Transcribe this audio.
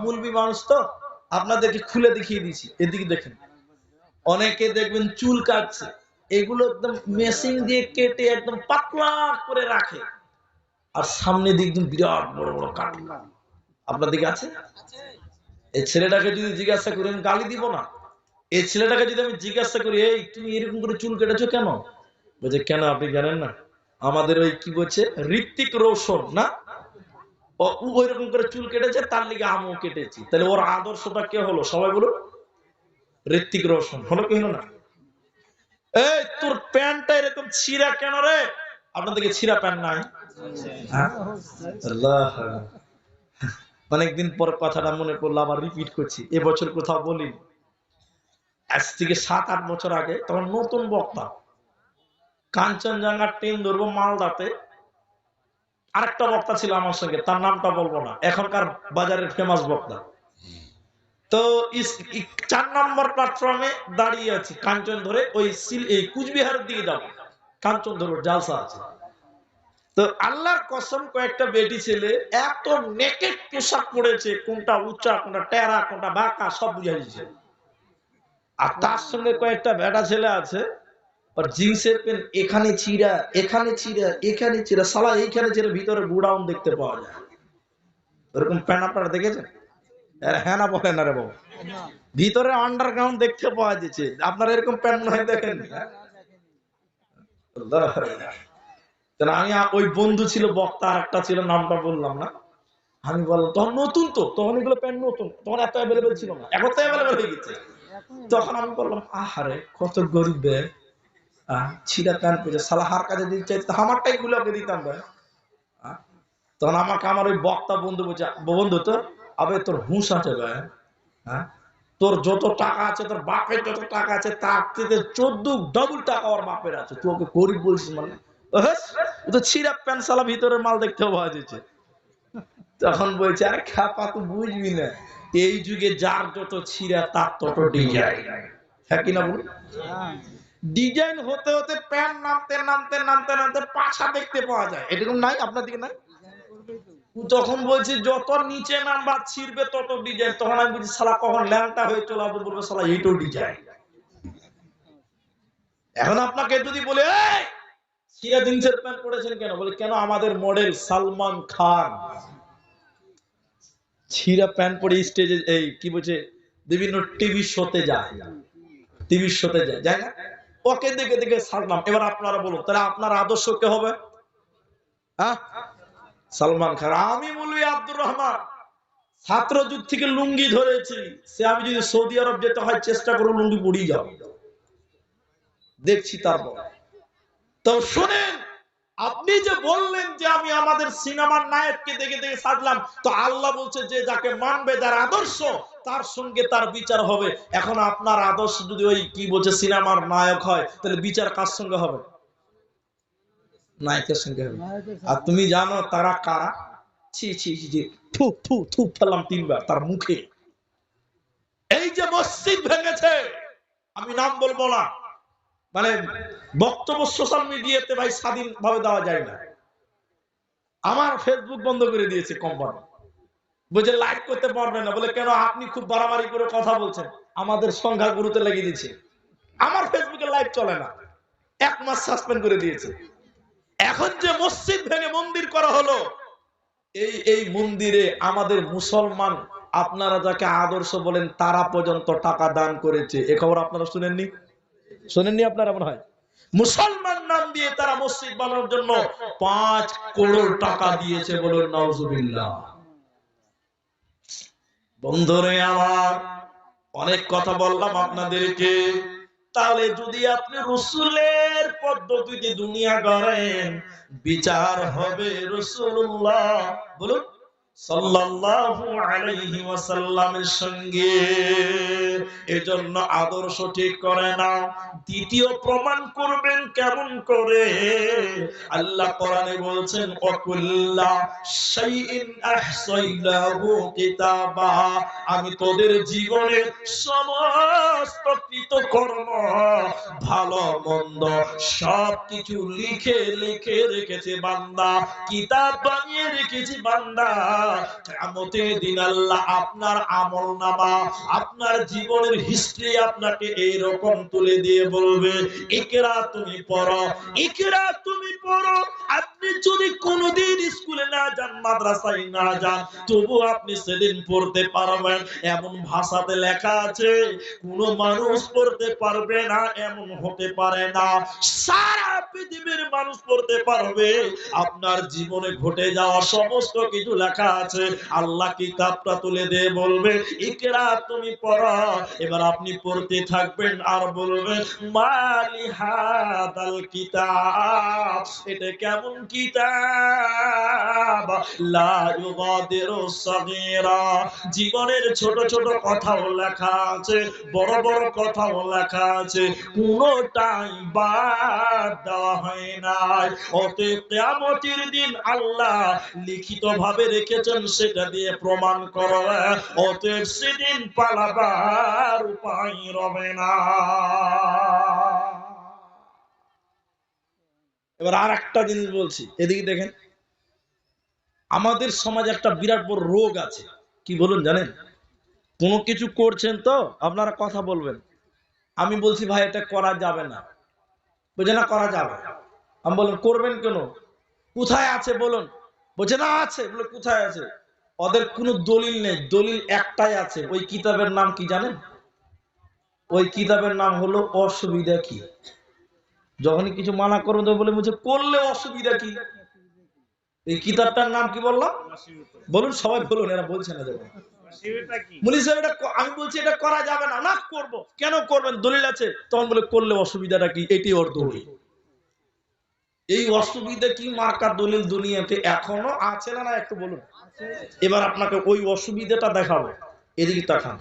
মুলবি মানুষ তো আপনাদেরকে খুলে দেখিয়ে দিচ্ছি। এদিকে দেখেন, অনেকে দেখবেন চুল কাটছে, এগুলো একদম মেশিন দিয়ে কেটে একদম পাতলা করে রাখে, আর সামনে দিয়ে একদম বিরাট বড় বড় কাট। আপনার দিকে আছে? এই ছেলেটাকে যদি জিজ্ঞাসা করি, আমি গালি দিব না, এই ছেলেটাকে যদি আমি জিজ্ঞাসা করি, এই তুমি এরকম করে চুল কেটেছো কেন? বলছে কেন আপনি জানেন না, আমাদের ওই কি বলছে ঋত্বিক রোশন না, ওইরকম করে চুল কেটেছে, তার লিগে আমিও কেটেছি। তাহলে ওর আদর্শটা কে হলো? সবাই বলুন, ঋত্বিক রোশন হলো কি হলো না? এই তোর প্যান্টটা এরকম ছিঁড়া কেন রে? আপনাদেরকে ছিঁড়া প্যান্ট নাই? আল্লাহ, অনেকদিন পর কথাটা মনে পড়লো, আবার রিপিট করছি, এবছর কোথাও বলি, আজ থেকে 7-8 বছর আগে, তখন নতুন বক্তা, কাঞ্চনজঙ্ঘা ট্রেন ধরবো মালদাতে, আরেকটা বক্তা ছিল আমার সঙ্গে, তার নামটা বলবো না, এখনকার বাজারের ফেমাস বক্তা। তো 4 নম্বর প্ল্যাটফর্মে দাঁড়িয়ে আছি, কাঞ্চন ধরে ওই কুচবিহারের দিকে যাবো, কাঞ্চন ধরে জালসা আছে। তো আল্লাহর কসম, কয়েকটা বেটি ছেলে এত নেকেড পোশাক পরেছে, কোনটা উঁচা কোনটা টেরা কোনটা বাঁকা সব বুঝাই দিচ্ছে। আর তার সঙ্গে কয়েকটা বেটা ছেলে আছে, আর জিন্সের প্যান্ট এখানে ছিঁড়া এখানে ছিঁড়া এখানে ছিঁড়া, সালা এইখানে ছিঁড়া, ভিতরে গুডাউন দেখতে পাওয়া যায়। এরকম প্যান্ট আপনারা দেখেছেন? হ্যাঁ না বলেন না রে বাবু, ভিতরে আন্ডারগ্রাউন্ড দেখতে পাওয়া যাচ্ছে। আপনারা এরকম প্যান্ট নয় দেখেন? আমি, ওই বন্ধু ছিল বক্তা, আর একটা ছিল, নামটা বললাম না, আমি বললাম তখন নতুন, তো তখন এগুলো প্যান্ট নতুন, তখন এত অ্যাভেলেবেল ছিল না, এখন তো অ্যাভেলেবেল হয়ে গেছে। তখন আমি বললাম, আহারে কত গরিব বে, ছিঁড়া প্যান্ট পেয়েছে, সালা হার কাজে দিতে চাইতো, আমারটাই গুলোকে দিতাম ভাই। তখন আমাকে আমার ওই বক্তা বন্ধু বলছে, বন্ধু তো আবে তোর হুঁশ আছে ভাই, হ্যাঁ তোর যত টাকা আছে, তোর বাপের যত টাকা আছে, তার থেকে 14 ডবল টাকা ওর বাপের আছে, তুই ওকে গরিব বলছিস মানে? ও তো ছিঁড়া প্যান্ট, সালা ভিতরের মাল দেখতে পাওয়া যাচ্ছে। তখন বলছে, আরে খাপা তুই বুঝবি না, এই যুগে যার যত ছিঁড়া তার তত ডিজাইন। হ্যাঁ কিনা বলুন? ডিজাইন হতে হতে প্যান্ট নামতে নামতে নামতে নামতে পাছা দেখতে পাওয়া যায়, এরকম নাই আপনার দিকে নাই? তখন বলছি যত নিচে নামবা ছিড়বে তত ডিজাইন। তখন আমি বলছি, শালা কখন ল্যাংটা হয়ে চলে আসবে, বলবে শালা এইটাও ডিজাইন। এখন আপনাকে যদি বলে, এই ছিঁড়া জিন্সের প্যান্ট পরেছেন কেন, বলে কেন আমাদের মডেল সালমান খান ছিঁড়া প্যান্ট পরে স্টেজে, এই কি বলছে, বিভিন্ন টিভি শোতে যায়, টিভি শোতে যায়, যায় না? ওকে দেখে দেখে ছাড়লাম। এবার আপনারা বলুন, তাহলে আপনার আদর্শ কে হবে? হ্যাঁ, সালমান খান। আমি বলি আব্দুর রহমান, ছাত্র যুগ থেকে লুঙ্গি ধরেছি, সে আমি যদি সৌদি আরব যেতে হয় চেষ্টা করো লুঙ্গি পরিয়ে যাও, দেখছি। তারপর তো শুনেন, আপনি যে বললেন যে আমি আমাদের সিনেমার নায়ককে দেখে দেখে সাজলাম, তো আল্লাহ বলছে যে যাকে মানবে, যার আদর্শ, তার সঙ্গে তার বিচার হবে। এখন আপনার আদর্শ যদি ওই কি বলছে সিনেমার নায়ক হয়, তাহলে বিচার কার সঙ্গে হবে? নায়কের সঙ্গে হবে। আর তুমি জানো তারা কারা? ছি ছি ছি, থু থু থু ফেললাম 3 বার তার মুখে। এই যে মসজিদ ভেঙেছে, আমি নাম বলবো না, মানে বক্তব্য সোশ্যাল মিডিয়াতে ভাই স্বাধীন ভাবে দেওয়া যায় না। আমার ফেসবুক বন্ধ করে দিয়েছে কোম্পানি, বলছে লাইভ করতে পারবে না। বলে কেন, আপনি খুব বাড়াবাড়ি করে কথা বলছেন, আমাদের সংখ্যা গুরুতে লেগে দিচ্ছে, আমার ফেসবুকে লাইভ চলে না, 1 মাস সাসপেন্ড করে দিয়েছে। এখন যে মসজিদ ভেঙে মন্দির করা হলো, এই মন্দিরে আমাদের মুসলমান, আপনারা যাকে আদর্শ বলেন, তারা পর্যন্ত টাকা দান করেছে। এ খবর আপনারা শুনেননি? শুনেননি আপনারা? মনে হয় মুসলমান নাম দিয়ে তারা মসজিদ বানানোর জন্য 5 করোড় টাকা দিয়েছে। বলুন নাউজুবিল্লাহ। বন্ধুরে আমার, অনেক কথা বললাম আপনাদেরকে। তাহলে যদি আপনি রাসূলের পদ্ধতিতে দুনিয়া গড়েন, বিচার হবে রাসূলুল্লাহ বলুন সাল্লাল্লাহু আলাইহি ওয়াসাল্লামের সঙ্গে। এজন্য আদর্শ ঠিক করে নাও। দ্বিতীয় প্রমাণ করবেন কেমন করে? আল্লাহ কোরআনে বলছেন, ওয়াকুল্লা শাইইন আহসাইনাহু কিতাবা, আমি তোদের জীবনের সমস্ত কৃতকর্ম, ভালো মন্দ সবকিছু লিখে লিখে রেখেছে বান্দা, কিতাব বানিয়ে রেখেছি বান্দা। কিয়ামতের দিন আল্লাহ আপনার আমলনামা, আপনার জীবনের হিস্ট্রি আপনাকে এইরকম তুলে দিয়ে বলবে, ইকরা তুমি পড়ো, ইকরা তুমি পড়ো। আপনি যদি কোনোদিন স্কুলে না যান, মাদ্রাসায় না যান, তবু আপনি সেদিন পড়তে পারবেন। এমন ভাষাতে লেখা আছে কোন মানুষ পড়তে পারবে না এমন হতে পারে না, সারা পৃথিবীর মানুষ পড়তে পারবে। আপনার জীবনে ঘটে যাওয়া সমস্ত কিছু লেখা আছে। আল্লাহ কিতাবটা তুলে দিয়ে বলবে, ইকরা তুমি পড়ো। এবার আপনি পড়তে থাকবেন আর বলবেন, মালি হাদাল কিতাব, এটা কেমন কিতাব, লা ইউগাদিরু সাগীরা, জীবনের ছোট ছোট কথাও লেখা আছে, বড় বড় কথাও লেখা আছে, কোনটাই বাদ দেওয়া হয় নাই। অতএব কিয়ামতের দিন আল্লাহ লিখিত ভাবে রেখেছেন, সেটা দিয়ে প্রমাণ করো। অতএব সেদিন পালাবার উপায় রবে না। এবার আর একটা জিনিস বলছি, এদিকে দেখেন। আমাদের সমাজে একটা বিরাট বড় রোগ আছে, কি বলুন জানেন? কোনো কিছু করছেন তো আপনারা কথা বলবেন, আমি বলছি ভাই এটা করা যাবে না, বুঝে না করা যাবে, আমি বললাম করবেন কেন, কোথায় আছে বলুন, বলছে না আছে, বলে কোথায় আছে? ওদের কোনো দলিল নেই, দলিল একটাই আছে, ওই কিতাবের নাম কি জানেন? ওই কিতাবের নাম হলো অসুবিধা কি। যখনই কিছু মানা করবো তো বলে বুঝে করলে অসুবিধা কি। এই কিতাবটার নাম কি বললাম বলুন, সবাই বলুন, এরা বলছে না যখন। আমি বলছি এটা করা যাবে না, না করবো, কেন করবেন, দলিল আছে, তখন বলে করলে অসুবিধাটা কি, এটি ওর দলিল। এই অসুবিধা কি মার্কা দলিল দুনিয়াতে এখনো আছে না, না একটু বলুন। এবার আপনাকে ওই অসুবিধাটা দেখাবো, এদিকে তাকান।